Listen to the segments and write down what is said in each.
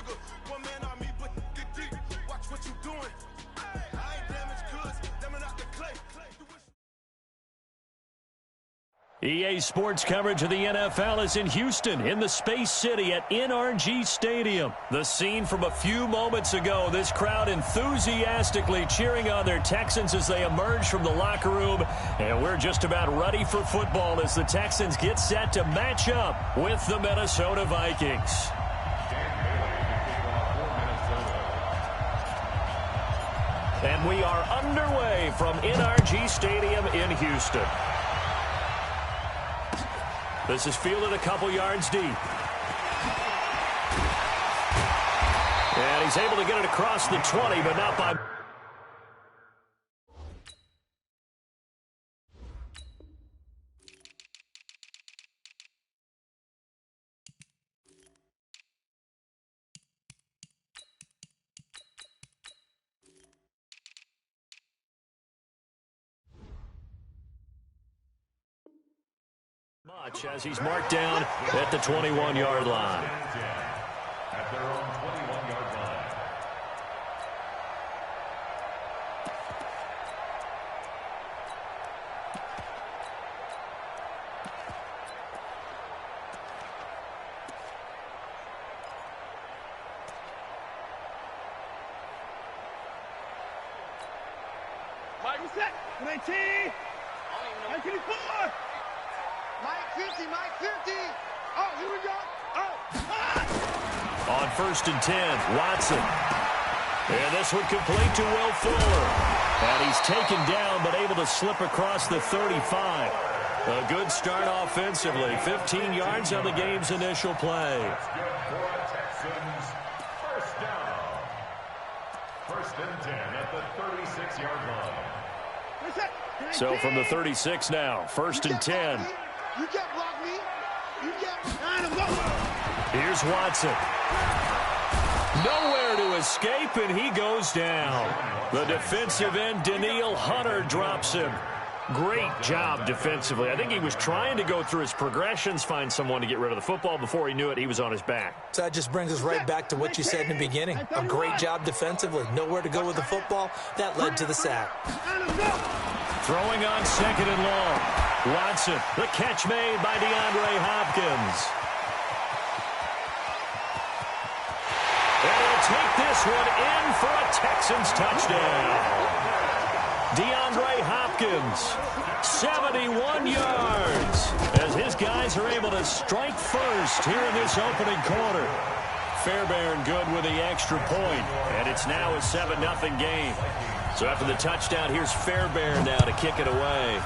sugar. One man on me, but get deep. Watch what you doing. I ain't damaged goods, them not the clay. EA Sports coverage of the NFL is in Houston, in the Space City at NRG Stadium. The scene from a few moments ago, this crowd enthusiastically cheering on their Texans as they emerge from the locker room. And we're just about ready for football as the Texans get set to match up with the Minnesota Vikings. And we are underway from NRG Stadium in Houston. This is fielded a couple yards deep. And he's able to get it across the 20, but not by... much as he's marked down at the 21-yard line. At their own 21-yard line. Mike, what's that? 19! 19-4! Mike 50, Mike 50. Oh, here we go. On 1st and 10, Watson. And this one complete to Will Fuller. And he's taken down but able to slip across the 35. A good start offensively. 15 yards on the game's initial play. Texans, first down. 1st and 10 at the 36-yard line. So from the 36 now, 1st and 10. You can't block me. You can't. Here's Watson. Nowhere to escape, and he goes down. The defensive end, Danielle Hunter, drops him. Great job defensively. I think he was trying to go through his progressions, find someone to get rid of the football. Before he knew it, he was on his back. So that just brings us right back to what you said in the beginning. A great job defensively. Nowhere to go with the football. That led to the sack. Throwing on 2nd and long. Watson, the catch made by DeAndre Hopkins. And he'll take this one in for a Texans touchdown. DeAndre Hopkins, 71 yards, as his guys are able to strike first here in this opening quarter. Fairbairn good with the extra point, and it's now a 7-0 game. So after the touchdown, here's Fairbairn now to kick it away.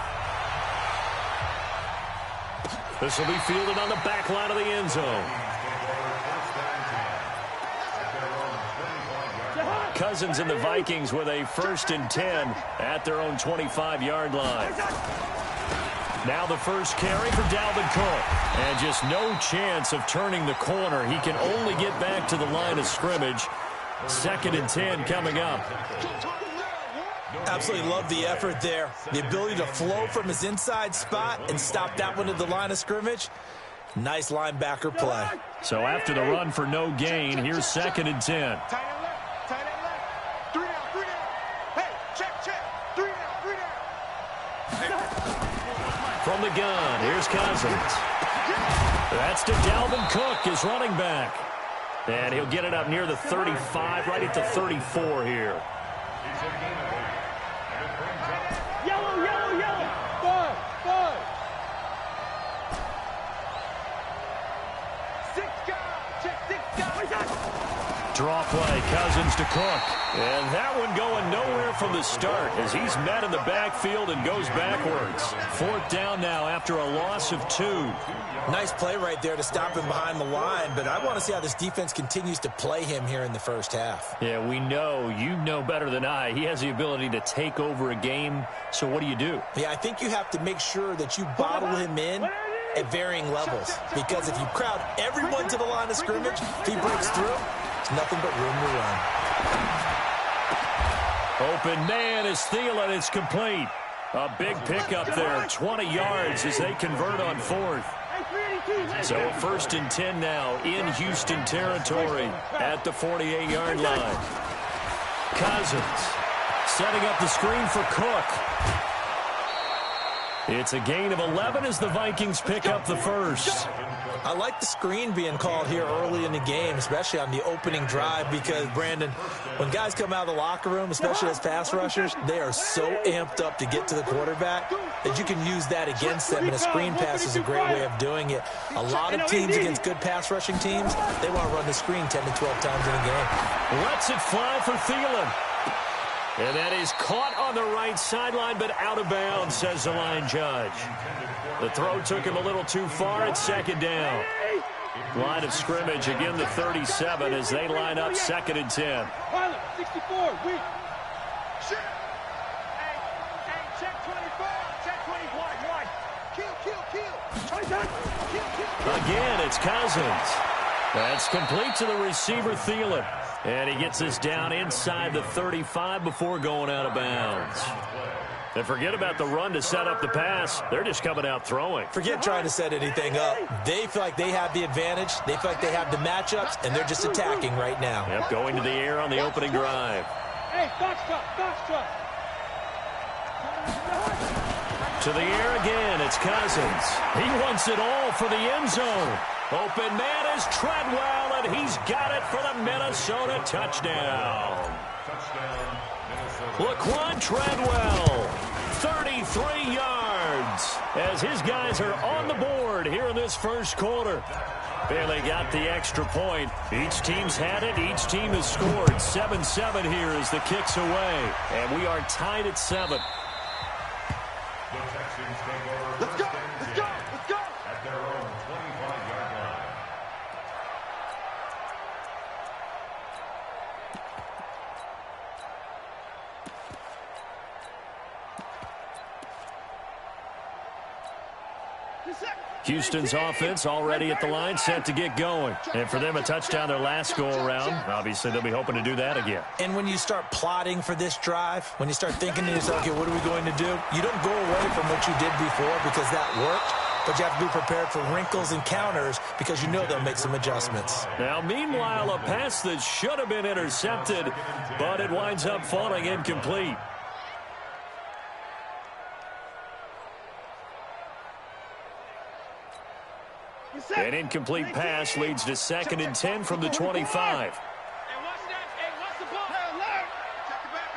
This will be fielded on the back line of the end zone. Cousins and the Vikings with a 1st and 10 at their own 25-yard line. Now the first carry for Dalvin Cook. And just no chance of turning the corner. He can only get back to the line of scrimmage. 2nd and 10 coming up. Absolutely love the effort there. The ability to flow from his inside spot and stop that one at the line of scrimmage. Nice linebacker play. So after the run for no gain, here's 2nd and 10. From the gun, here's Cousins. That's to Dalvin Cook, his running back. And he'll get it up near the 35, right at the 34 here. Yellow, yellow, yellow. Five. Six guys. Check 6 guys. Draw play, Cousins to Cook. And that one going nowhere from the start as he's met in the backfield and goes backwards. 4th down now after a loss of 2. Nice play right there to stop him behind the line, but I want to see how this defense continues to play him here in the first half. Yeah, we know, you know better than I, he has the ability to take over a game. So what do you do? Yeah, I think you have to make sure that you bottle him in at varying levels, because if you crowd everyone to the line of scrimmage, if he breaks through, there's nothing but room to run. Open man is Thielen. It's complete. A big pickup there, 20 yards as they convert on 4th. So a 1st and 10 now in Houston territory at the 48-yard line. Cousins setting up the screen for Cook. It's a gain of 11 as the Vikings pick up the first. I like the screen being called here early in the game, especially on the opening drive, because, Brandon, when guys come out of the locker room, especially as pass rushers, they are so amped up to get to the quarterback that you can use that against them, and a screen pass is a great way of doing it. A lot of teams against good pass rushing teams, they want to run the screen 10 to 12 times in a game. Lets it fly for Thielen. And that is caught on the right sideline, but out of bounds, says the line judge. The throw took him a little too far. It's 2nd down. Line of scrimmage, again the 37 as they line up 2nd and 10. 64, weak. Shit. Hey, check 24. Check 20, wide. Kill. Again, it's Cousins. That's complete to the receiver, Thielen. And he gets this down inside the 35 before going out of bounds. And forget about the run to set up the pass. They're just coming out throwing. Forget trying to set anything up. They feel like they have the advantage. They feel like they have the matchups, and they're just attacking right now. Yep, going to the air on the opening drive. Hey, box truck. To the air again, it's Cousins. He wants it all for the end zone. Open man is Treadwell, and he's got it for the Minnesota touchdown. Laquan Treadwell, 33 yards, as his guys are on the board here in this first quarter. Bailey got the extra point. Each team's had it. Each team has scored. 7-7 here as the kick's away, and we are tied at 7. Let's go. At their own 25-yard line. Houston's offense already at the line, set to get going. And for them, a touchdown their last go-around. Obviously, they'll be hoping to do that again. And when you start plotting for this drive, when you start thinking to yourself, okay, what are we going to do? You don't go away from what you did before because that worked, but you have to be prepared for wrinkles and counters because you know they'll make some adjustments. Now, meanwhile, a pass that should have been intercepted, but it winds up falling incomplete. An incomplete pass leads to 2nd and 10 from the 25. Hey, watch the ball. Hey, alert. Check the back.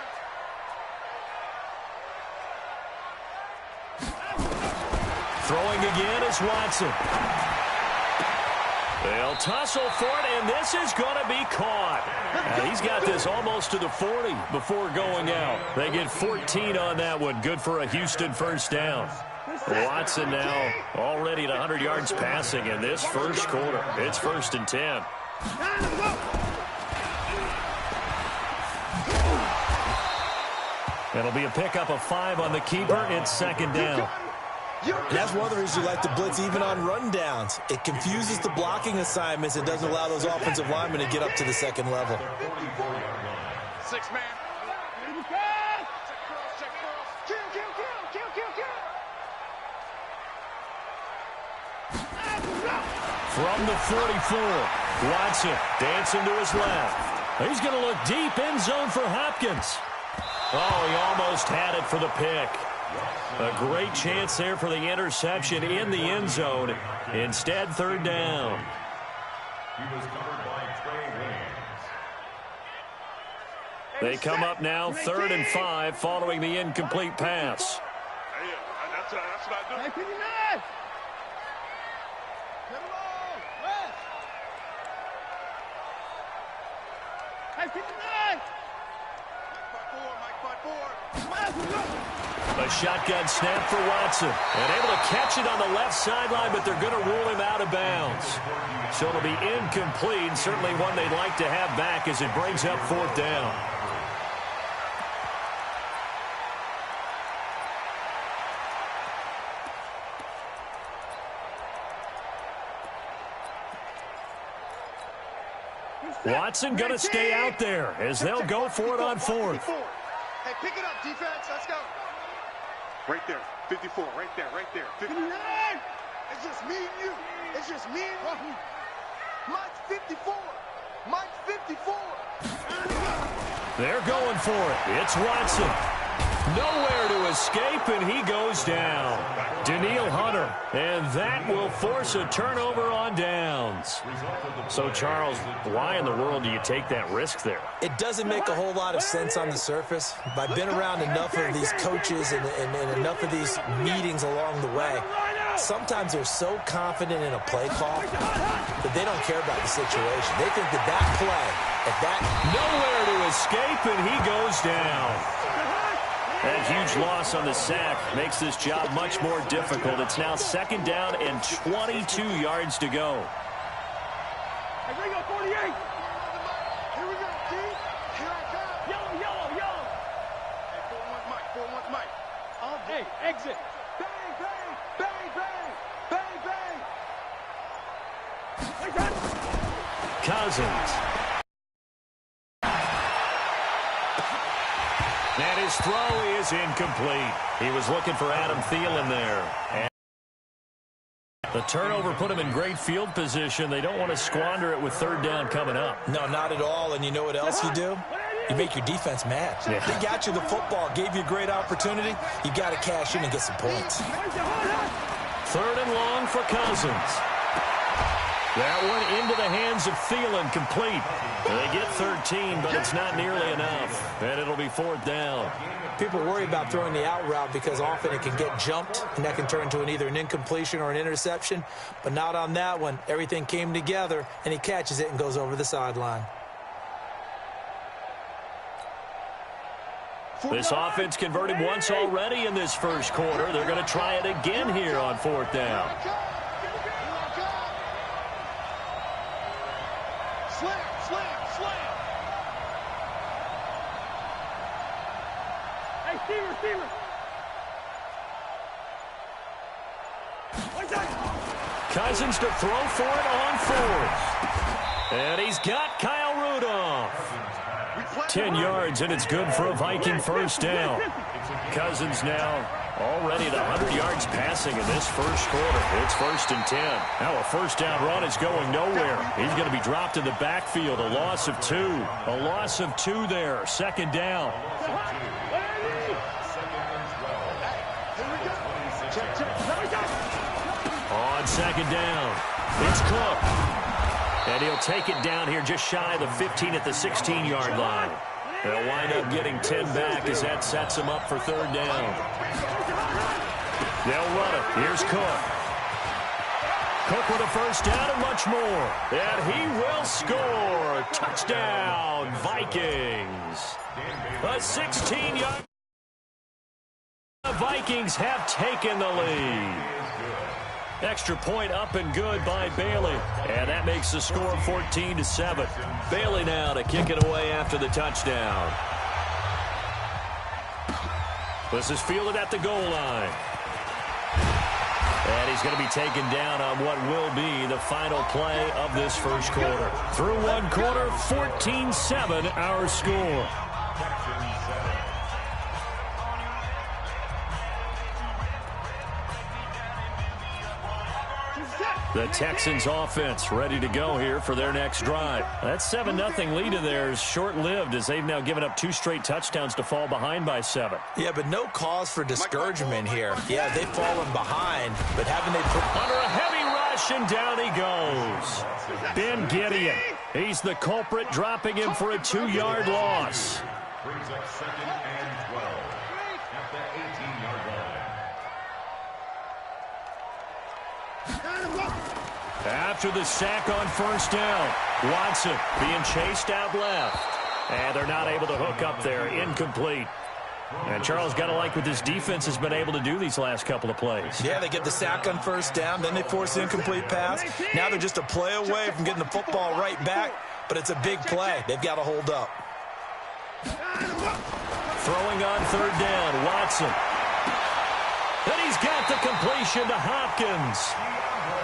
Throwing again is Watson. They'll tussle for it, and this is going to be caught. He's got this almost to the 40 before going out. They get 14 on that one. Good for a Houston first down. Watson now already at 100 yards passing in this first quarter. It's 1st and 10. It'll be a pickup of 5 on the keeper. It's 2nd down. And that's one of the reasons you like to blitz even on rundowns. It confuses the blocking assignments. It doesn't allow those offensive linemen to get up to the 2nd level. 6 man. From the 44, Watson dancing to his left. He's going to look deep end zone for Hopkins. Oh, he almost had it for the pick. A great chance there for the interception in the end zone. Instead, 3rd down. He was covered by Trey Williams. They come up now 3rd and 5 following the incomplete pass. Hey, that's what I do. A shotgun snap for Watson. And able to catch it on the left sideline, but they're going to rule him out of bounds. So it'll be incomplete. Certainly one they'd like to have back as it brings up 4th down. Watson going to stay out there as they'll go for it on 4th. Hey, pick it up, defense. Let's go. Right there. 54. Right there. 59. It's just me and you. It's just me and you. Mike's 54. Mike's 54. They're going for it. It's Watson. Nowhere to escape, and he goes down. Danielle Hunter, and that will force a turnover on downs. So, Charles, why in the world do you take that risk there? It doesn't make a whole lot of sense on the surface. But I've been around enough of these coaches and enough of these meetings along the way. Sometimes they're so confident in a play call that they don't care about the situation. They think that play, nowhere to escape, and he goes down. That huge loss on the sack makes this job much more difficult. It's now 2nd down and 22 yards to go. Here we go, 48. Here we go, D. Here I come. Yellow, yellow, yellow. Hey, 4-1 Mike. Hey, exit. Bang, bang, bang, bang, bang, bang. Cousins. And his throw is incomplete. He was looking for Adam Thielen there. And the turnover put him in great field position. They don't want to squander it with 3rd down coming up. No, not at all. And you know what else you do? You make your defense mad. Yeah. They got you the football, gave you a great opportunity. You got to cash in and get some points. 3rd and long for Cousins. That one into the hands of Thielen, complete. They get 13, but it's not nearly enough. And it'll be 4th down. People worry about throwing the out route because often it can get jumped, and that can turn into either an incompletion or an interception. But not on that one. Everything came together, and he catches it and goes over the sideline. This offense converted once already in this first quarter. They're going to try it again here on 4th down. Slam, slam, slam. Hey, Stever. Cousins to throw for it on 4th. And he's got Kyle Rudolph. 10 yards, and it's good for a Viking 1st down. Cousins now already at 100 yards passing in this first quarter. It's 1st and 10. Now a 1st down run is going nowhere. He's going to be dropped in the backfield. A loss of 2. A loss of 2 there. 2nd down. On 2nd down, it's Cook. And he'll take it down here just shy of the 15 at the 16-yard line. They'll wind up getting 10 back as that sets them up for 3rd down. They'll run it. Here's Cook. Cook with a 1st down and much more. And he will score. Touchdown, Vikings. A 16-yard. The Vikings have taken the lead. Extra point up and good by Bailey. And that makes the score 14-7. Bailey now to kick it away after the touchdown. This is fielded at the goal line. And he's going to be taken down on what will be the final play of this first quarter. Through one quarter, 14-7 our score. The Texans offense ready to go here for their next drive. That 7-0 lead of theirs short-lived as they've now given up 2 straight touchdowns to fall behind by 7. Yeah, but no cause for discouragement here. Yeah, they've fallen behind, but haven't they put under a heavy rush, and down he goes. Ben Gideon. He's the culprit, dropping him for a 2-yard loss. Brings up 2nd and 12 at the 18-yard line. After the sack on 1st down, Watson being chased out left. And they're not able to hook up there. Incomplete. And Charles, got to like what this defense has been able to do these last couple of plays. Yeah, they get the sack on 1st down, then they force the incomplete pass. Now they're just a play away from getting the football right back, but it's a big play. They've got to hold up. Throwing on 3rd down, Watson. And he's got the completion to Hopkins.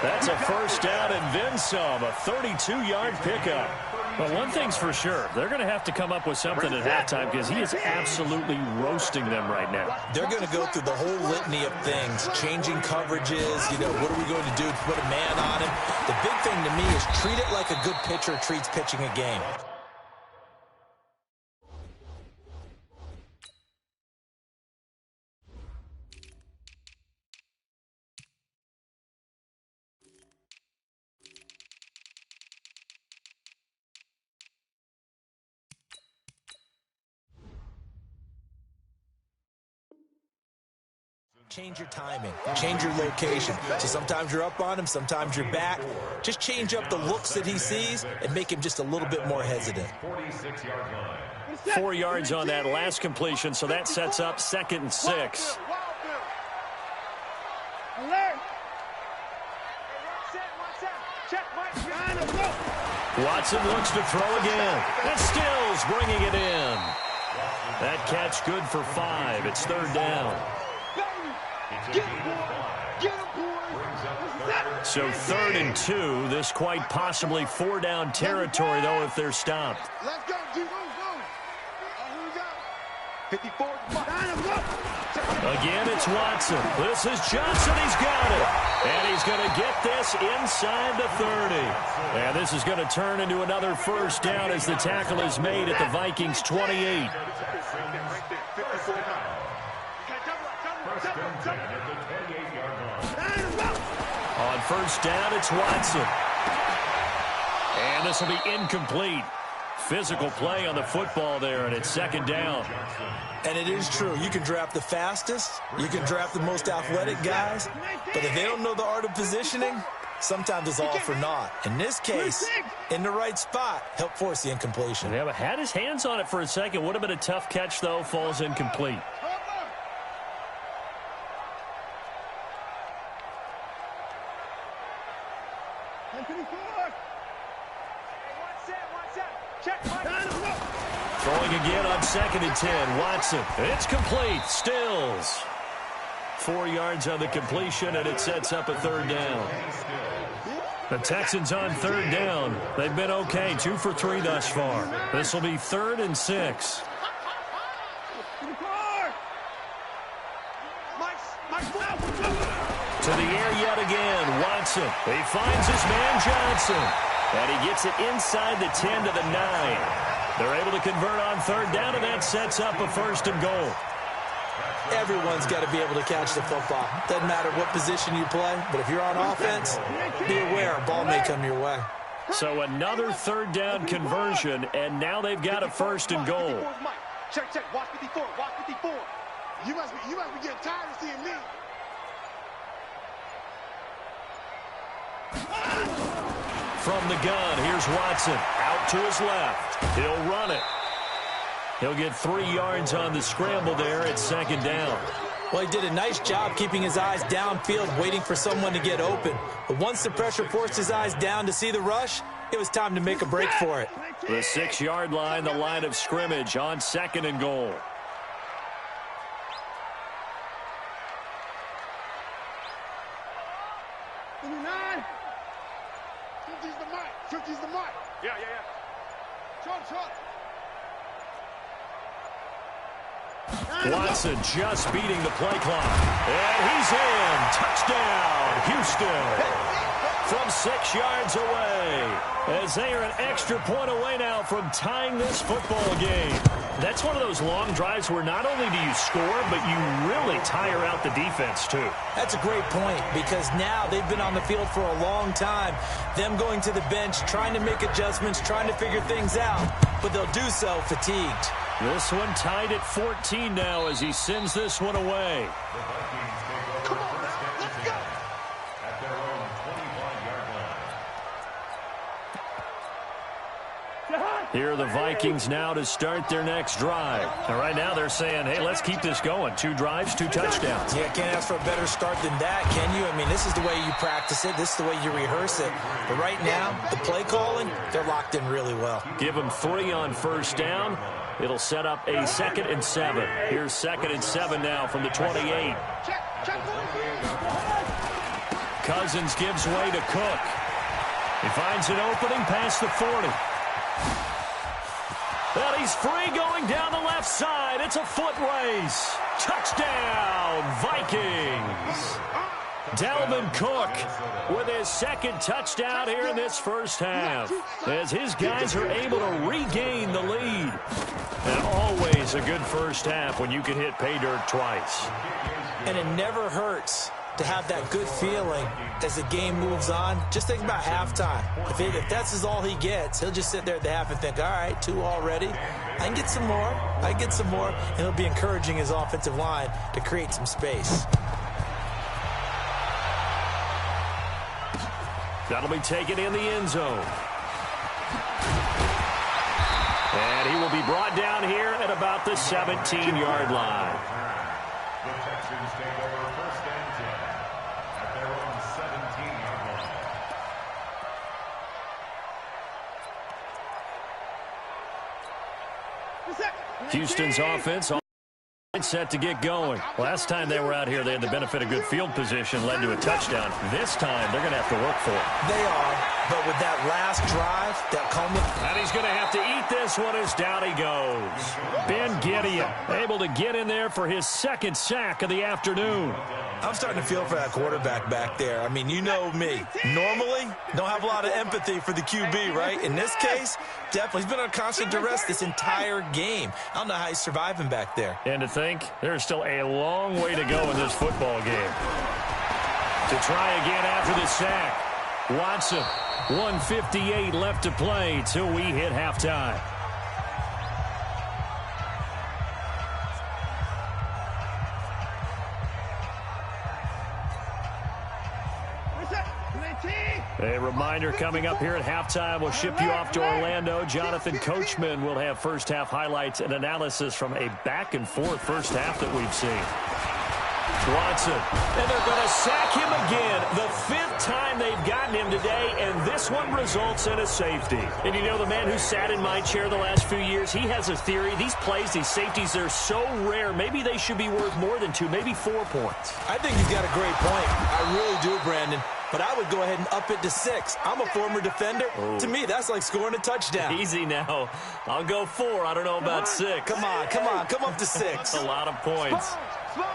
That's a 1st down and then some, a 32-yard pickup. Well, one thing's for sure. They're going to have to come up with something at halftime because he is absolutely roasting them right now. They're going to go through the whole litany of things, changing coverages, what are we going to do to put a man on him? The big thing to me is treat it like a good pitcher treats pitching a game. Change your timing, change your location. So sometimes you're up on him, sometimes you're back. Just change up the looks that he sees and make him just a little bit more hesitant. 4 yards on that last completion, so that sets up 2nd and 6. Watson looks to throw again. And Stills bringing it in. That catch good for 5. It's 3rd down. So 3rd and 2. This quite possibly 4-down territory, though, if they're stopped. Let's go, G. Go. Here we go. 54. Again, it's Watson. This is Johnson. He's got it. And he's going to get this inside the 30. And this is going to turn into another 1st down as the tackle is made at the Vikings' 28. On 1st down, it's Watson. And this will be incomplete. Physical play on the football there, and it's 2nd down. And it is true. You can draft the fastest. You can draft the most athletic guys. But if they don't know the art of positioning, sometimes it's all for naught. In this case, in the right spot, help force the incompletion. Yeah, but had his hands on it for a second. Would have been a tough catch, though. Falls incomplete. Throwing again on 2nd and 10. Watson. It's complete. Stills. 4 yards on the completion, and it sets up a 3rd down. The Texans on 3rd down. They've been okay. 2 for 3 thus far. This will be 3rd and 6. To the air yet again. Watson. He finds his man Johnson. And he gets it inside the 10 to the 9. They're able to convert on 3rd down, and that sets up a 1st and goal. Everyone's got to be able to catch the football. Doesn't matter what position you play, but if you're on offense, be aware a ball may come your way. So another 3rd down conversion, and now they've got a 1st and goal. Check. Watch 54. Watch 54. You must be getting tired of seeing me. From the gun, here's Watson. Out to his left. He'll run it. He'll get 3 yards on the scramble there at 2nd down. Well, he did a nice job keeping his eyes downfield, waiting for someone to get open. But once the pressure forced his eyes down to see the rush, it was time to make a break for it. The 6-yard line, the line of scrimmage on 2nd and goal. Watson just beating the play clock. And he's in. Touchdown, Houston. From 6 yards away. As they are an extra point away now from tying this football game. That's one of those long drives where not only do you score, but you really tire out the defense, too. That's a great point, because now they've been on the field for a long time. Them going to the bench, trying to make adjustments, trying to figure things out. But they'll do so fatigued. This one tied at 14 now as he sends this one away. Come on, let's go. At their own 25-yard line. Here are the Vikings now to start their next drive. And right now they're saying, hey, let's keep this going. 2 drives, 2 touchdowns. Yeah, can't ask for a better start than that, can you? I mean, this is the way you practice it. This is the way you rehearse it. But right now, the play calling, they're locked in really well. Give them 3 on 1st down. It'll set up a 2nd and 7. Here's 2nd and 7 now from the 28. Cousins gives way to Cook. He finds an opening past the 40. And he's free going down the left side. It's a foot race. Touchdown, Vikings. Dalvin Cook with his second touchdown here in this first half, as his guys are able to regain the lead. And always a good first half when you can hit pay dirt twice. And it never hurts to have that good feeling as the game moves on. Just think about halftime. If that's all he gets, he'll just sit there at the half and think, all right, 2 already. I can get some more. I can get some more. And he'll be encouraging his offensive line to create some space. That'll be taken in the end zone. And he will be brought down here at about the 17-yard line. The Texans take over first and 10 at their own 17-yard line. Houston's offense set to get going. Last time they were out here, they had the benefit of good field position, led to a touchdown. This time, they're going to have to work for it. They are, but with that last drive, that come with... And he's going to have to eat this one as down he goes. Ben Gideon able to get in there for his second sack of the afternoon. I'm starting to feel for that quarterback back there. I mean, you know me. Normally, don't have a lot of empathy for the QB, right? In this case, definitely. He's been on constant duress this entire game. I don't know how he's surviving back there. And to think, there's still a long way to go in this football game. To try again after the sack. Watson, 1:58 left to play till we hit halftime. A reminder coming up here at halftime. We'll ship you off to Orlando. Jonathan Coachman will have first half highlights and analysis from a back-and-forth first half that we've seen. Watson, and they're going to sack him again. The 5th time they've gotten him today, and this one results in a safety. And you know, the man who sat in my chair the last few years, he has a theory. These plays, these safeties, they're so rare. Maybe they should be worth more than 2, maybe 4 points. I think he's got a great point. I really do, Brandon. But I would go ahead and up it to 6. I'm a former defender. Oh. To me, that's like scoring a touchdown. Easy now. I'll go 4. I don't know about 6. Come on. Come up to 6. That's a lot of points. No.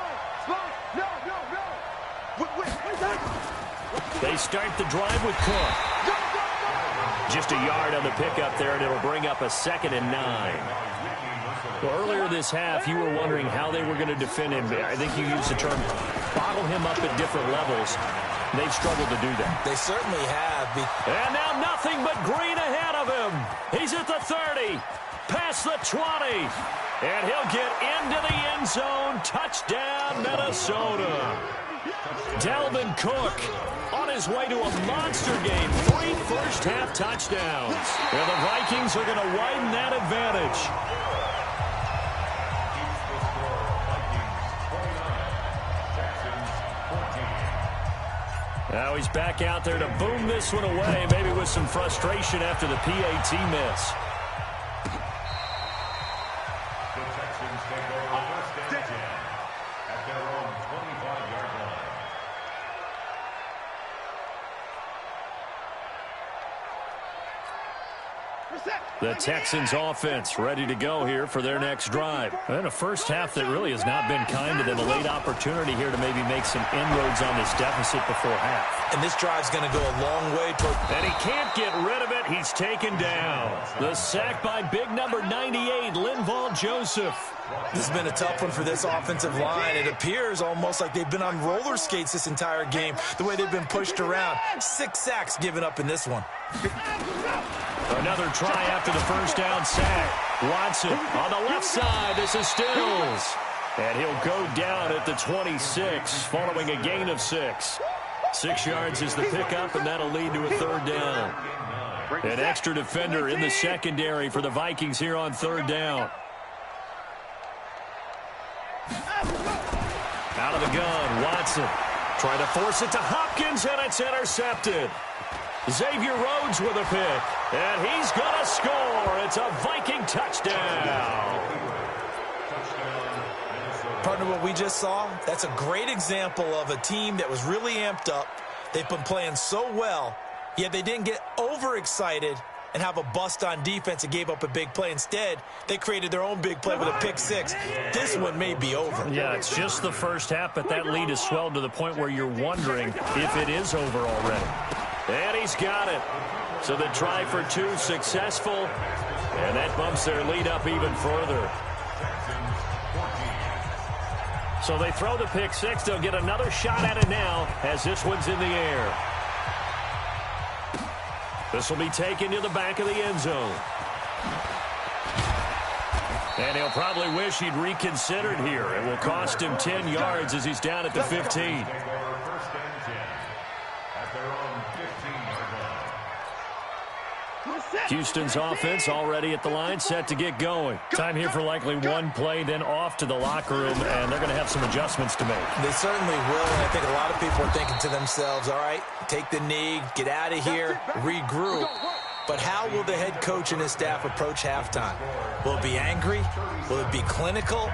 They start the drive with Cook. Just a yard on the pickup there, and it'll bring up a 2nd and 9. Well, earlier this half, you were wondering how they were going to defend him. I think you used the term bottle him up at different levels. They've struggled to do that. They certainly have. And now nothing but green ahead of him. He's at the 30, past the 20, and he'll get into the end zone. Touchdown, Minnesota. Dalvin Cook on his way to a monster game. 3 first-half touchdowns. And the Vikings are going to widen that advantage. Now he's back out there to boom this one away, maybe with some frustration after the PAT miss. The Texans take over first and 10 at their own 25-yard line. The Texans offense ready to go here for their next drive. And a first half that really has not been kind to them. A late opportunity here to maybe make some inroads on this deficit before half. And this drive's going to go a long way toward... And he can't get rid of it. He's taken down. The sack by big number 98, Linval Joseph. This has been a tough one for this offensive line. It appears almost like they've been on roller skates this entire game, the way they've been pushed around. 6 sacks given up in this one. Another try after the first down sack. Watson on the left side. This is Stills. And he'll go down at the 26 following a gain of 6. 6 yards is the pickup, and that'll lead to a 3rd down. An extra defender in the secondary for the Vikings here on 3rd down. Out of the gun, Watson trying to force it to Hopkins, and it's intercepted. Xavier Rhodes with a pick, and he's going to score. It's a Viking touchdown. Partner, what we just saw, that's a great example of a team that was really amped up. They've been playing so well, yet they didn't get overexcited and have a bust on defense and gave up a big play. Instead, they created their own big play with a pick six. This one may be over. Yeah, it's just the first half, but that lead has swelled to the point where you're wondering if it is over already. And he's got it. So the try for two successful, and that bumps their lead up even further. So they throw the pick six. They'll get another shot at it now as this one's in the air. This will be taken to the back of the end zone. And he'll probably wish he'd reconsidered here. It will cost him 10 yards as he's down at the 15. Houston's offense already at the line, set to get going. Time here for likely one play, then off to the locker room, and they're going to have some adjustments to make. They certainly will, and I think a lot of people are thinking to themselves, all right, take the knee, get out of here, regroup. But how will the head coach and his staff approach halftime? Will it be angry? Will it be clinical?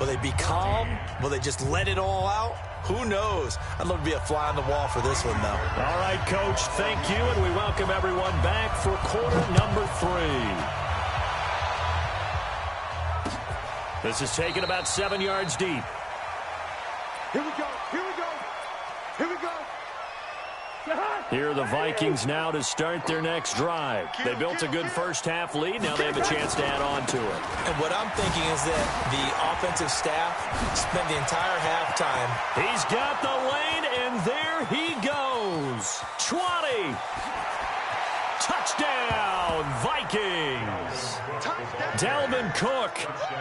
Will they be calm? Will they just let it all out? Who knows? I'd love to be a fly on the wall for this one, though. All right, Coach, thank you, and we welcome everyone back for quarter number 3. This is taken about 7 yards deep. Here we go. Here we go. Here we go. Here are the Vikings now to start their next drive. They built a good first-half lead. Now they have a chance to add on to it. And what I'm thinking is that the offensive staff spent the entire halftime. He's got the lane, and there he goes. 20. Touchdown, Vikings. Dalvin Cook,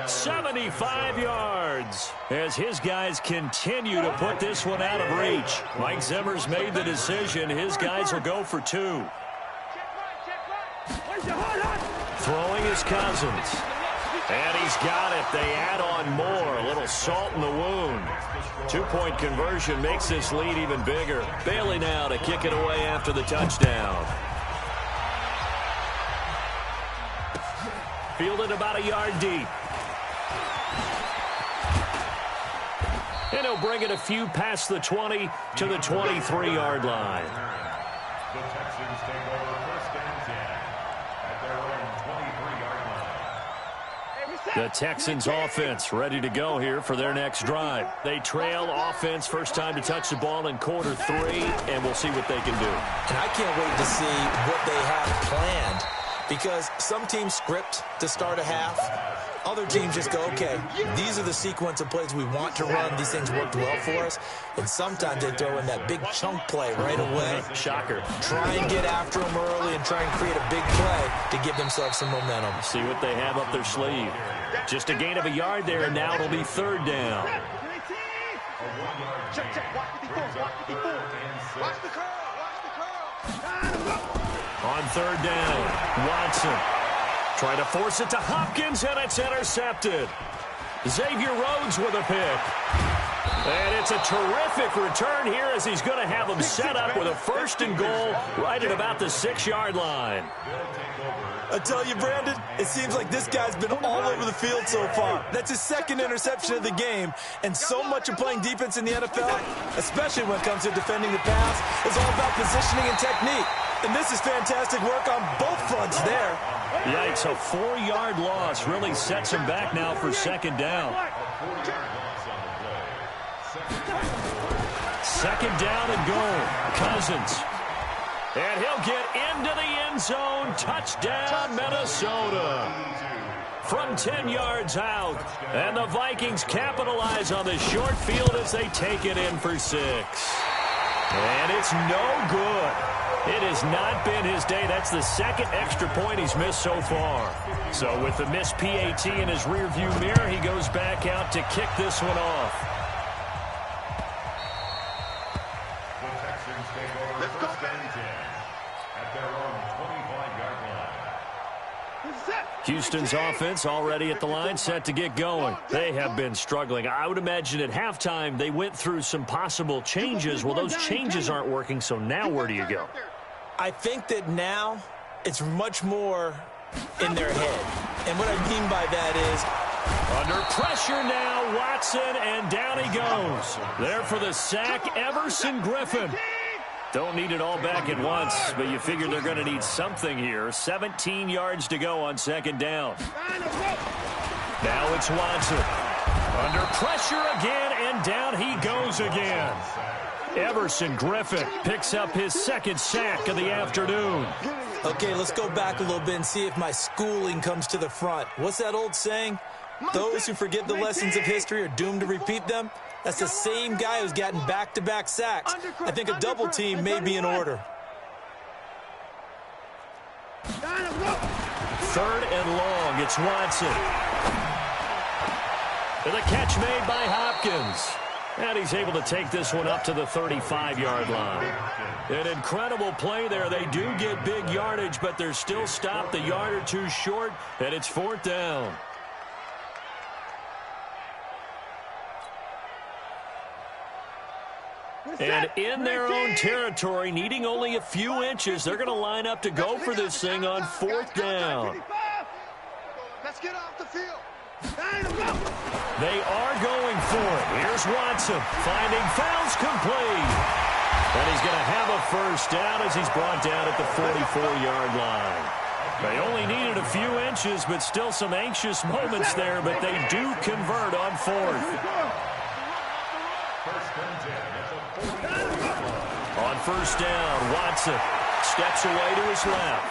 75 yards. As his guys continue to put this one out of reach. Mike Zimmer's made the decision. His guys will go for 2. Throwing his Cousins. And he's got it. They add on more. A little salt in the wound. 2-point conversion makes this lead even bigger. Bailey now to kick it away after the touchdown. Fielded about a yard deep. And he'll bring it a few past the 20 to the 23-yard line. The Texans take over first and 10 at their own 23-yard line. The Texans offense ready to go here for their next drive. They trail offense, first time to touch the ball in quarter 3, and we'll see what they can do. And I can't wait to see what they have planned. Because some teams script to start a half. Other teams just go, okay, these are the sequence of plays we want to run. These things worked well for us. And sometimes they throw in that big chunk play right away. Shocker. Try and get after them early and try and create a big play to give themselves some momentum. See what they have up their sleeve. Just a gain of a yard there, and now it'll be 3rd down. Check, check. Watch the default. Watch the default. Watch the curl. Watch the curl. On 3rd down, Watson trying to force it to Hopkins, and it's intercepted. Xavier Rhodes with a pick. And it's a terrific return here as he's going to have them set up with a 1st and goal right at about the 6-yard line. I tell you, Brandon, it seems like this guy's been all over the field so far. That's his 2nd interception of the game, and so much of playing defense in the NFL, especially when it comes to defending the pass, is all about positioning and technique. And this is fantastic work on both fronts there. Yikes, a 4-yard loss really sets him back now for 2nd down. 2nd down and goal. Cousins. And he'll get into the end zone. Touchdown, Minnesota. From 10 yards out. And the Vikings capitalize on this short field as they take it in for 6. And it's no good. It has not been his day. That's the 2nd extra point he's missed so far. So with the missed PAT in his rearview mirror, he goes back out to kick this one off. The Texans take over first and 10 at their own 25-yard line. Houston's offense already at the line, set to get going. They have been struggling. I would imagine at halftime they went through some possible changes. Well, those changes aren't working, so now where do you go? I think that now it's much more in their head. And what I mean by that is, under pressure now, Watson, and down he goes. There for the sack, Everson Griffin. Don't need it all back at once, but you figure they're going to need something here. 17 yards to go on second down. Now it's Watson. Under pressure again, and down he goes again. Everson Griffin picks up his second sack of the afternoon. Okay, let's go back a little bit and see if my schooling comes to the front. What's that old saying? Those who forget the lessons of history are doomed to repeat them. That's the same guy who's gotten back-to-back sacks. I think a double team may be in order. 3rd and long. It's Watson. And the catch made by Hopkins. And he's able to take this one up to the 35-yard line. An incredible play there. They do get big yardage, but they're still stopped a yard or two short, and it's 4th down. And in their own territory, needing only a few inches, they're going to line up to go for this thing on 4th down. Let's get off the field. They are going for it. Here's Watson finding fouls complete. And he's going to have a first down as he's brought down at the 44-yard line. They only needed a few inches, but still some anxious moments there, but they do convert on 4th. On 1st down, Watson steps away to his left.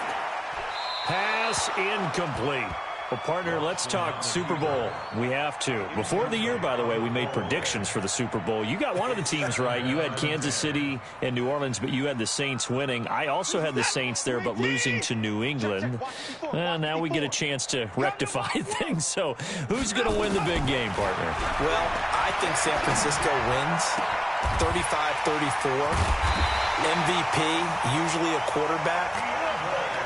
Pass incomplete. Well, partner, let's talk Super Bowl. We have to. Before the year, by the way, we made predictions for the Super Bowl. You got one of the teams right. You had Kansas City and New Orleans, but you had the Saints winning. I also had the Saints there, but losing to New England. Now we get a chance to rectify things. So who's going to win the big game, partner? Well, I think San Francisco wins 35-34. MVP, usually a quarterback.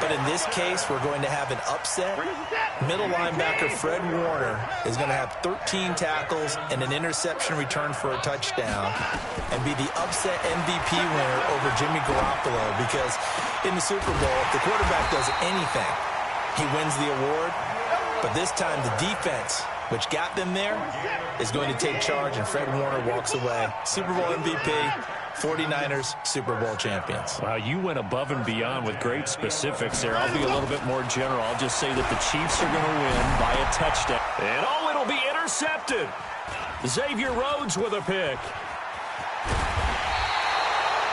But in this case, we're going to have an upset. Middle linebacker Fred Warner is going to have 13 tackles and an interception return for a touchdown and be the upset MVP winner over Jimmy Garoppolo, because in the Super Bowl, if the quarterback does anything, he wins the award. But this time, the defense, which got them there, is going to take charge, and Fred Warner walks away. Super Bowl MVP. 49ers Super Bowl champions. Wow, you went above and beyond with great specifics there. I'll be a little bit more general. I'll just say that the Chiefs are going to win by a touchdown. And it'll be intercepted. Xavier Rhodes with a pick.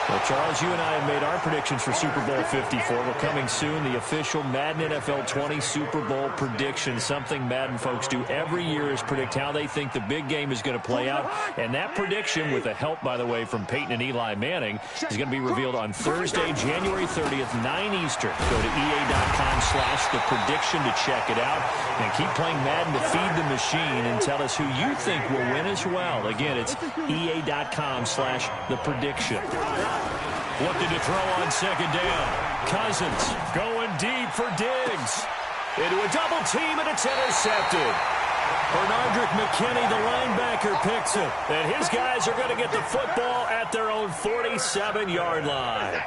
Well, Charles, you and I have made our predictions for Super Bowl 54. We're coming soon, the official Madden NFL 20 Super Bowl prediction. Something Madden folks do every year is predict how they think the big game is going to play out. And that prediction, with the help, by the way, from Peyton and Eli Manning, is going to be revealed on Thursday, January 30th, 9 Eastern. Go to EA.com/theprediction to check it out. And keep playing Madden to feed the machine and tell us who you think will win as well. Again, it's EA.com/theprediction. Looking to throw on second down. Cousins going deep for Diggs. Into a double team, and it's intercepted. Bernardrick McKinney, the linebacker, picks it. And his guys are going to get the football at their own 47-yard line.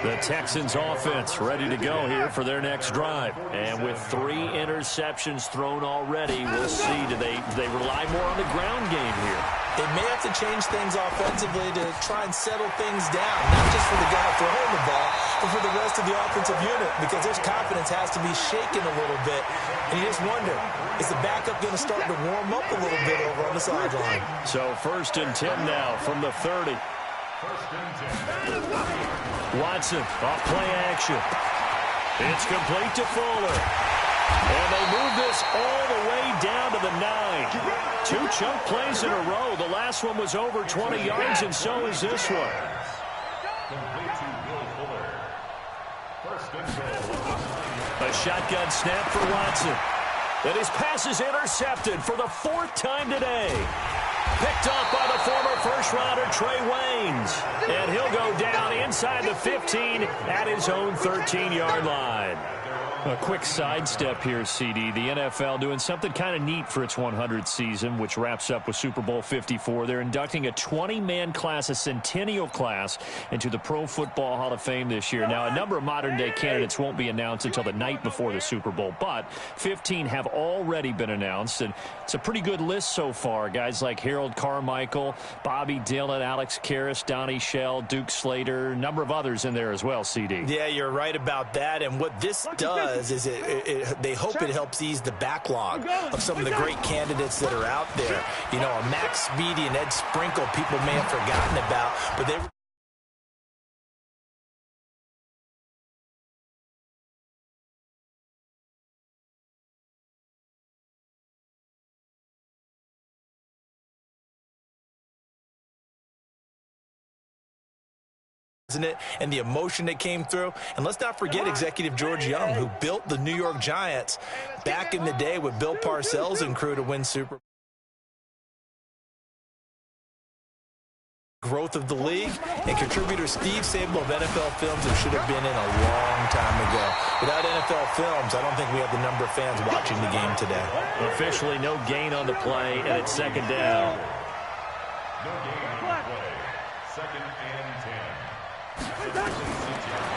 The Texans offense ready to go here for their next drive. And with 3 interceptions thrown already, we'll see. Do they rely more on the ground game here? They may have to change things offensively to try and settle things down, not just for the guy throwing the ball, but for the rest of the offensive unit, because their confidence has to be shaken a little bit. And you just wonder, is the backup going to start to warm up a little bit over on the sideline? So 1st and 10 now from the 30. Watson off play action. It's complete to Fuller. And they move this all the way down to the 9. 2 chunk plays in a row. The last one was over 20 yards, and so is this one. A shotgun snap for Watson. And his pass is intercepted for the 4th time today. Picked off by the former first-rounder Trey Waynes. And he'll go down inside the 15 at his own 13-yard line. A quick sidestep here, CD. The NFL doing something kind of neat for its 100th season, which wraps up with Super Bowl 54. They're inducting a 20-man class, a centennial class, into the Pro Football Hall of Fame this year. Now, a number of modern-day candidates won't be announced until the night before the Super Bowl, but 15 have already been announced, and it's a pretty good list so far. Guys like Harold Carmichael, Bobby Dillon, Alex Karras, Donnie Shell, Duke Slater, a number of others in there as well, CD. Yeah, you're right about that, and what this does is they hope it helps ease the backlog of some of the great candidates that are out there. You know, a Max Speedy and Ed Sprinkle people may have forgotten about, but they it, and the emotion that came through. And let's not forget Executive George Young, who built the New York Giants back in the day with Bill Parcells and crew to win Super Bowl. Growth of the league, and contributor Steve Sable of NFL Films, who should have been in a long time ago. Without NFL Films, I don't think we have the number of fans watching the game today. Officially no gain on the play, and it's second down. No gain on the play. Second and 10.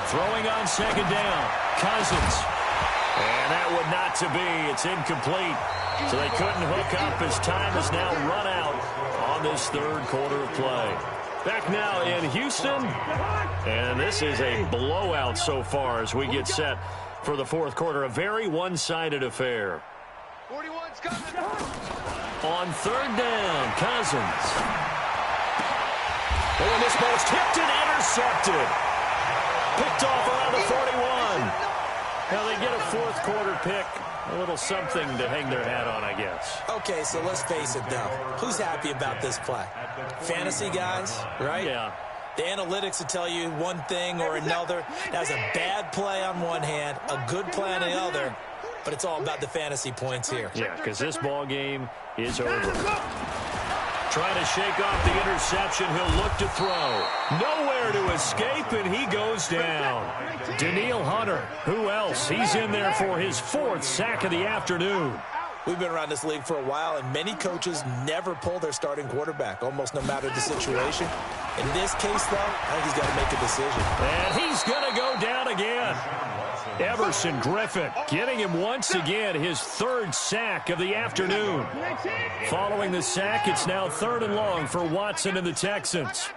Throwing on second down, Cousins. And that would not to be. It's incomplete. So they couldn't hook up as time has now run out on this third quarter of play. Back now in Houston. And this is a blowout so far as we get set for the fourth quarter. A very one-sided affair. 41's coming. On third down, Cousins. And this ball's tipped and intercepted. Picked off around the 41. Now they get a fourth quarter pick. A little something to hang their hat on, I guess. Okay, so let's face it, though. Who's happy about this play? Fantasy guys, right? Yeah. The analytics will tell you one thing or another. That's a bad play on one hand, a good play on the other, but it's all about the fantasy points here. Yeah, because this ball game is over. Trying to shake off the interception. He'll look to throw. Nowhere to escape, and he goes down. Danielle Hunter. Who else? He's in there for his fourth sack of the afternoon. We've been around this league for a while, and many coaches never pull their starting quarterback, almost no matter the situation. In this case, though, I think he's got to make a decision. And he's going to go down again. Everson Griffin getting him once again, his third sack of the afternoon. Following the sack, it's now third and long for Watson and the Texans.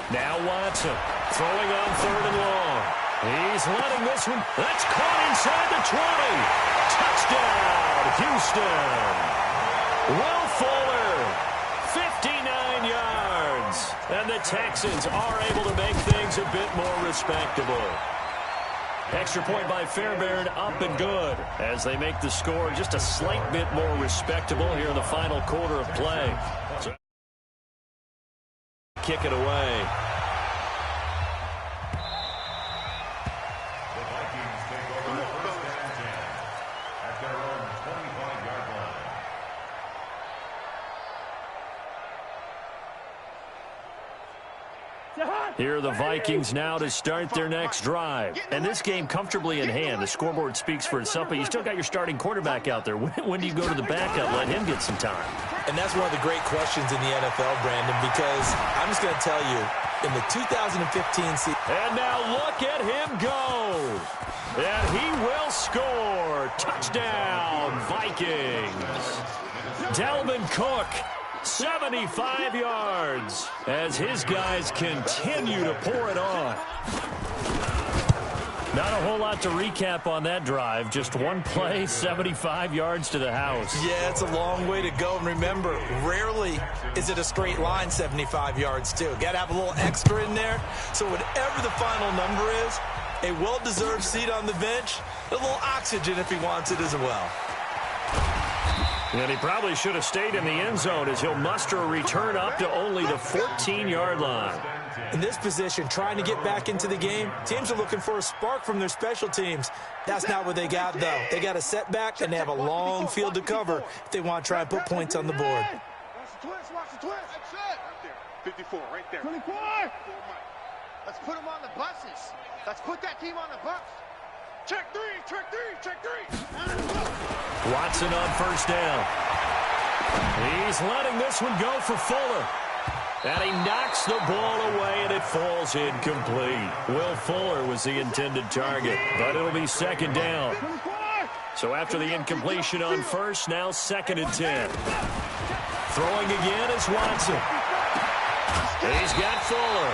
Now Watson throwing on third and long. He's letting this one. That's caught inside the 20. Touchdown, Houston. Will Fuller, 59 yards. And the Texans are able to make things a bit more respectable. Extra point by Fairbairn, up and good as they make the score just a slight bit more respectable here in the final quarter of play. So, kick it away. The Vikings take over first and 10 at their own 25-yard line. Here are the Vikings now to start their next drive. And this game comfortably in hand. The scoreboard speaks for itself, but you still got your starting quarterback out there. When do you go to the backup, let him get some time? And that's one of the great questions in the NFL, Brandon, because I'm just going to tell you, in the 2015 season. And now look at him go. And he will score. Touchdown, Vikings. Dalvin Cook, 75 yards as his guys continue to pour it on. Not a whole lot to recap on that drive. Just one play, 75 yards to the house. Yeah, it's a long way to go. And remember, rarely is it a straight line 75 yards, too. Got to have a little extra in there. So whatever the final number is, a well-deserved seat on the bench, a little oxygen if he wants it as well. And he probably should have stayed in the end zone as he'll muster a return up to only the 14-yard line. In this position, trying to get back into the game, teams are looking for a spark from their special teams. That's not what they got, though. They got a setback, and they have a long field to cover if they want to try and put points on the board. Watch the twist, watch the twist. That's it. Right there. 54, right there. 24. Let's put them on the buses. Let's put that team on the bus. Check three, check three, check three. Watson on first down. He's letting this one go for Fuller. And he knocks the ball away, and it falls incomplete. Will Fuller was the intended target, but it'll be second down. So after the incompletion on first, now 2nd and 10. Throwing again is Watson. He's got Fuller.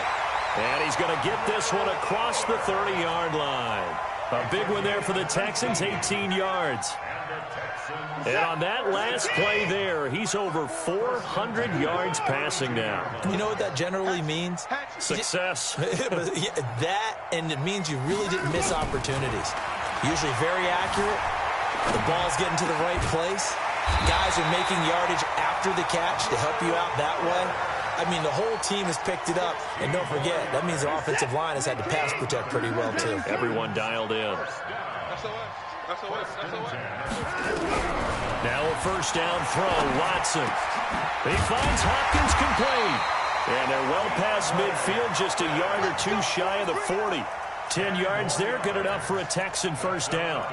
And he's going to get this one across the 30-yard line. A big one there for the Texans, 18 yards. And on that last play there, he's over 400 yards passing now. You know what that generally means? Success. That, and it means you really didn't miss opportunities. Usually very accurate. The ball's getting to the right place. Guys are making yardage after the catch to help you out that way. I mean, the whole team has picked it up. And don't forget, that means the offensive line has had to pass protect pretty well, too. Everyone dialed in. Now a first down throw, Watson. He finds Hopkins complete. And they're well past midfield, just a yard or two shy of the 40. 10 yards there, good enough for a Texan first down.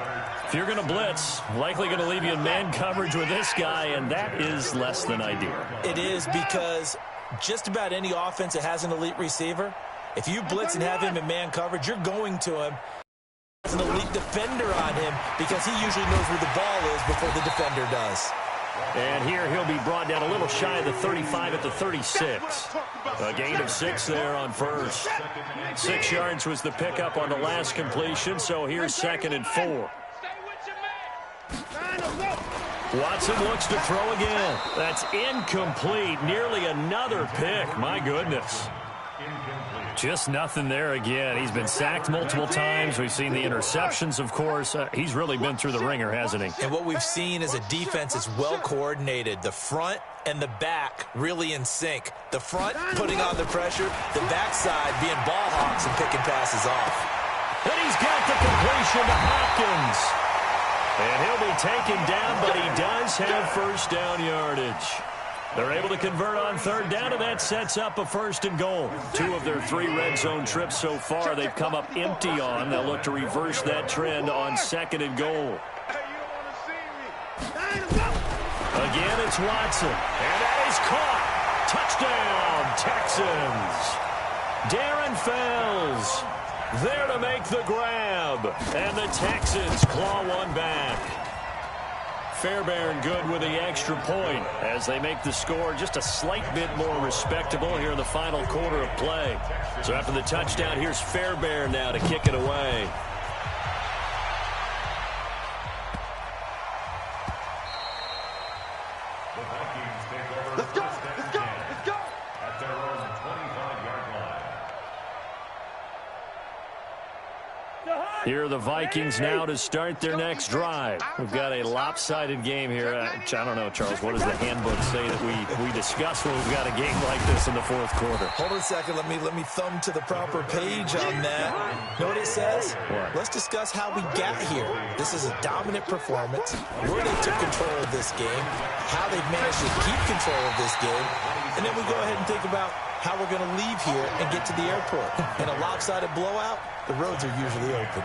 If you're going to blitz, likely going to leave you in man coverage with this guy, and that is less than ideal. It is, because just about any offense that has an elite receiver, if you blitz and have him in man coverage, you're going to him. There's an elite defender on him because he usually knows where the ball is before the defender does. And here he'll be brought down a little shy of the 35 at the 36. A gain of 6 there on first. 6 yards was the pickup on the last completion, so here's 2nd and 4. Watson looks to throw again. That's incomplete. Nearly another pick. My goodness. Just nothing there again. He's been sacked multiple times. We've seen the interceptions, of course. He's really been through the ringer, hasn't he? And what we've seen is a defense that's well coordinated. The front and the back really in sync. The front putting on the pressure, the backside being ball hawks and picking passes off. And he's got the completion to Hopkins. And he'll be taken down, but he does have first down yardage. They're able to convert on third down, and that sets up a 1st and goal. 2 of their 3 red zone trips so far they've come up empty on. They'll look to reverse that trend on 2nd and goal. Again, it's Watson. And that is caught. Touchdown, Texans. Darren Fells there to make the grab. And the Texans claw one back. Fairbairn good with the extra point as they make the score just a slight bit more respectable here in the final quarter of play. So after the touchdown, here's Fairbairn now to kick it away. Let's go, let's go, let's go. At their own 25-yard line. Here are the Vikings now to start their next drive. We've got a lopsided game here. I don't know, Charles, what does the handbook say that we discuss when we've got a game like this in the 4th quarter? Hold on a second. Let me thumb to the proper page on that. Know what it says? What? Let's discuss how we got here. This is a dominant performance, where they took control of this game, how they've managed to keep control of this game, and then we go ahead and think about how we're going to leave here and get to the airport. In a lopsided blowout, the roads are usually open.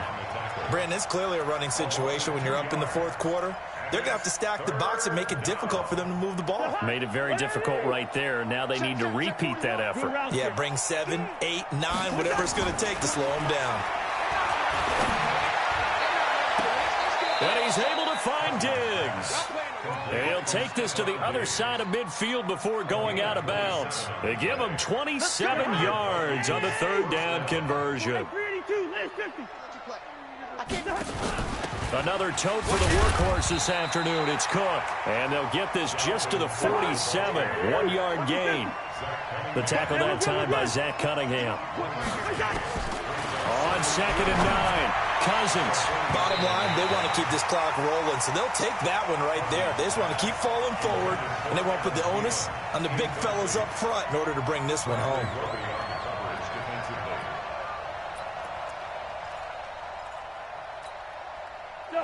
Brandon, it's clearly a running situation when you're up in the 4th quarter. They're going to have to stack the box and make it difficult for them to move the ball. Made it very difficult right there. Now they need to repeat that effort. Yeah, bring 7, 8, 9, whatever it's going to take to slow them down. And he's able to find Diggs. And he'll take this to the other side of midfield before going out of bounds. They give him 27 yards on the 3rd down conversion. Another tote for the workhorse this afternoon. It's Cook. And they'll get this just to the 47. 1-yard gain. The tackle that time by Zach Cunningham. On 2nd and 9. Cousins. Bottom line, they want to keep this clock rolling, so they'll take that one right there. They just want to keep falling forward, and they want to put the onus on the big fellas up front in order to bring this one home.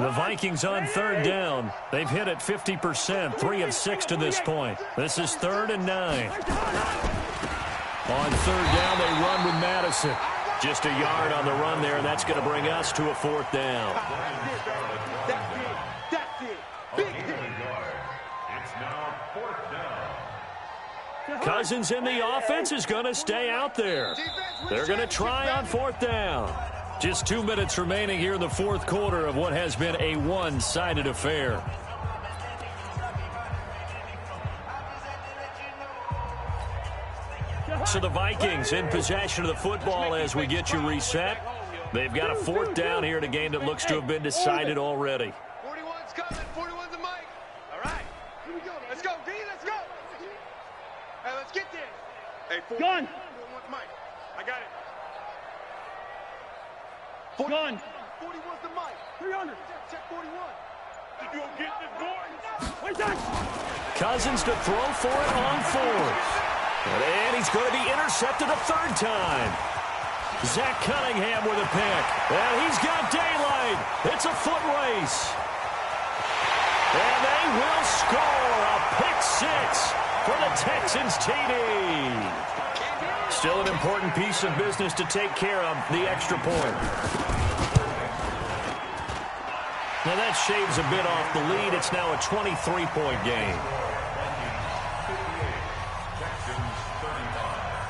The Vikings on 3rd down. They've hit it 50%, 3 of 6 to this point. This is 3rd and 9. On 3rd down, they run with Madison. Just a yard on the run there, and that's going to bring us to a 4th down. That's it. Big hit. It's now 4th down. Cousins in the offense is going to stay out there. They're going to try on 4th down. Just 2 minutes remaining here in the 4th quarter of what has been a one-sided affair. So the Vikings in possession of the football as we get you reset. They've got a 4th down here in a game that looks to have been decided already. 41's coming. 41's the mic. All right. Here we go. Let's go, D. Let's go. Hey, let's get there. Hey, 41's mic. I got it. Gun. 41's the mic. 300. Check 41. Did you get the door? Wait that. Cousins to throw for it on 4th. And he's going to be intercepted a 3rd time. Zach Cunningham with a pick. And he's got daylight. It's a foot race. And they will score a pick 6 for the Texans TD. Still an important piece of business to take care of, the extra point. Now that shaves a bit off the lead. It's now a 23-point game.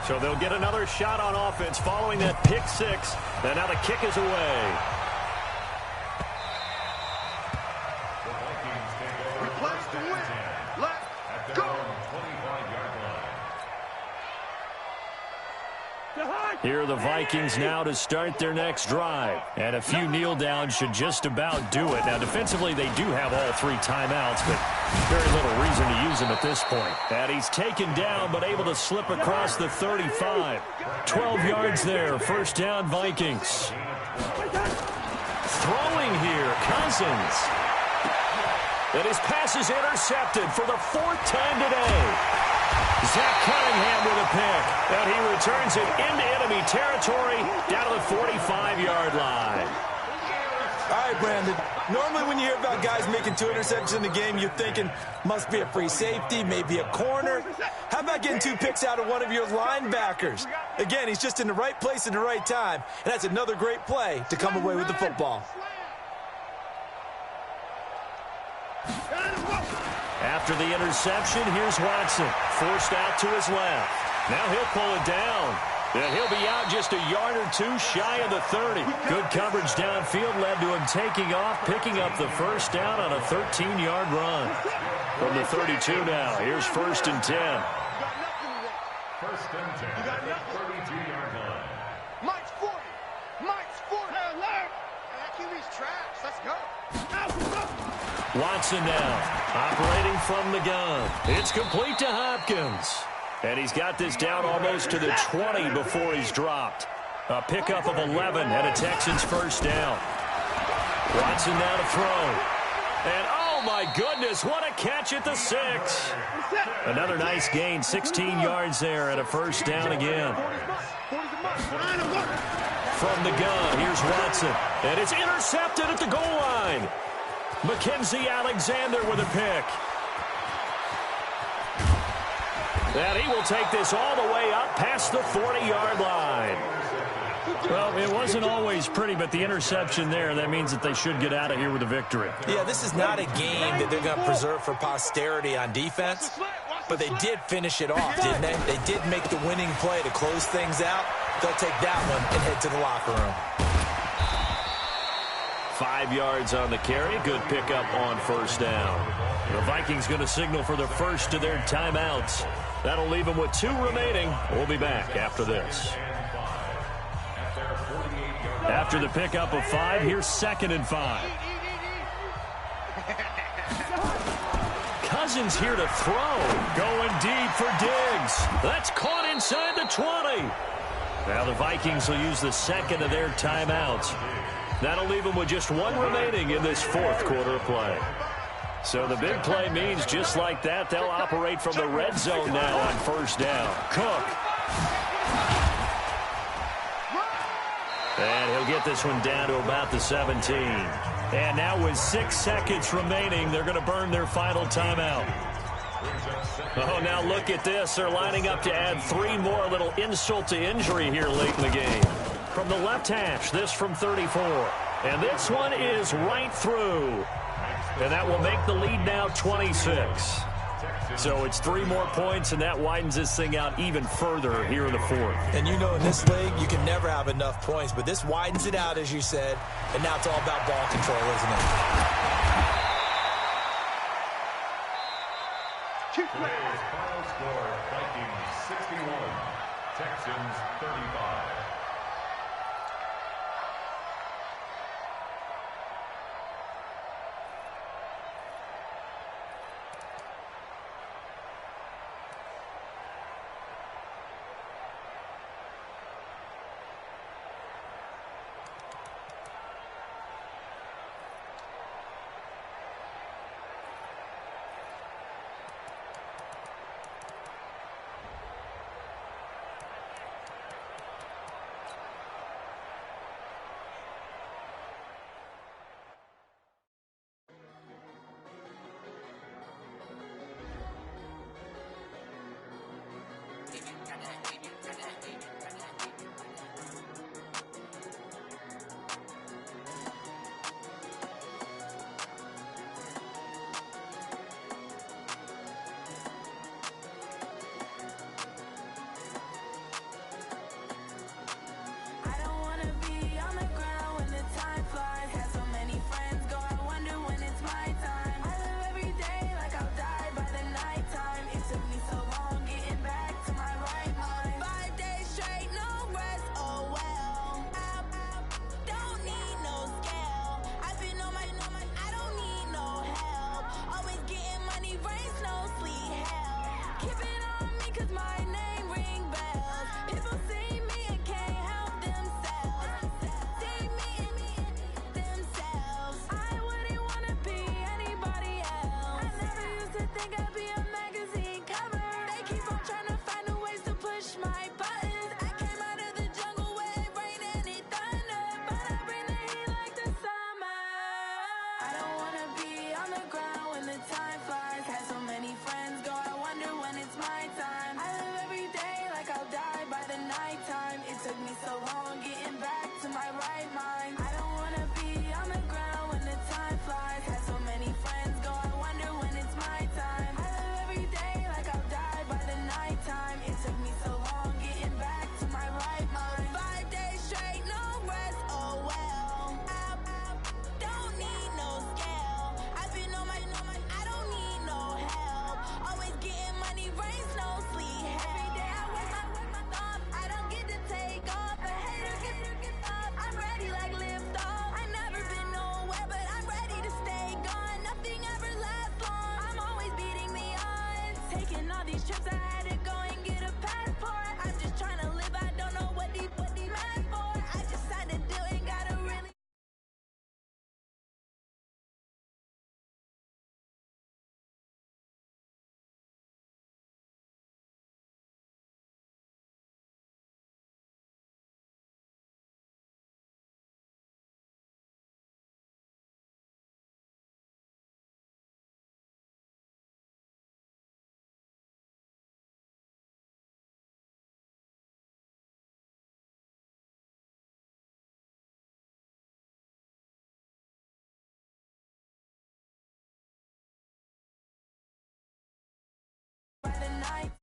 So they'll get another shot on offense following that pick 6. And now the kick is away. The Vikings take over first and 10. Let's go. 25-yard line. Here are the Vikings now to start their next drive. And a few kneel downs should just about do it. Now, defensively, they do have all 3 timeouts, but very little reason to use them at this point. And he's taken down, but able to slip across the 35. 12 yards there. First down, Vikings. Throwing here, Cousins. And his pass is intercepted for the 4th time today. Zach Cunningham with a pick, and he returns it into enemy territory down to the 45-yard line. All right, Brandon. Normally when you hear about guys making 2 interceptions in the game, you're thinking must be a free safety, maybe a corner. How about getting 2 picks out of one of your linebackers? Again, he's just in the right place at the right time, and that's another great play to come away with the football. After the interception, here's Watson. Forced out to his left. Now he'll pull it down. And he'll be out just a yard or 2 shy of the 30. Good coverage downfield led to him taking off, picking up the first down on a 13-yard run. From the 32 now, here's 1st and 10. First and 10 at the 32-yard line. Mike's 40. Mike's 40. That QB's trash. Let's go. Watson now, operating from the gun. It's complete to Hopkins. And he's got this down almost to the 20 before he's dropped. A pickup of 11 and a Texans first down. Watson now to throw. And oh my goodness, what a catch at the 6. Another nice gain, 16 yards there and a first down again. From the gun, here's Watson. And it's intercepted at the goal line. Mackenzie Alexander with a pick. And he will take this all the way up past the 40-yard line. Well, it wasn't always pretty, but the interception there, that means that they should get out of here with a victory. Yeah, this is not a game that they're going to preserve for posterity on defense, but they did finish it off, didn't they? They did make the winning play to close things out. They'll take that one and head to the locker room. 5 yards on the carry. Good pickup on first down. The Vikings going to signal for the first of their timeouts. That'll leave them with 2 remaining. We'll be back after this. After the pickup of 5, here's 2nd and 5. Cousins here to throw. Going deep for Diggs. That's caught inside the 20. Now the Vikings will use the 2nd of their timeouts. That'll leave them with just 1 remaining in this 4th quarter of play. So the big play means just like that, they'll operate from the red zone now on first down. Cook. And he'll get this one down to about the 17. And now with 6 seconds remaining, they're going to burn their final timeout. Oh, now look at this. They're lining up to add 3 more. A little insult to injury here late in the game. from the left hash, this from 34. And this one is right through. And that will make the lead now 26. So it's 3 more points, and that widens this thing out even further here in the fourth. And you know in this league, you can never have enough points, but this widens it out, as you said, and now it's all about ball control, isn't it? Today's final score, Vikings 61, Texans 35. By the night.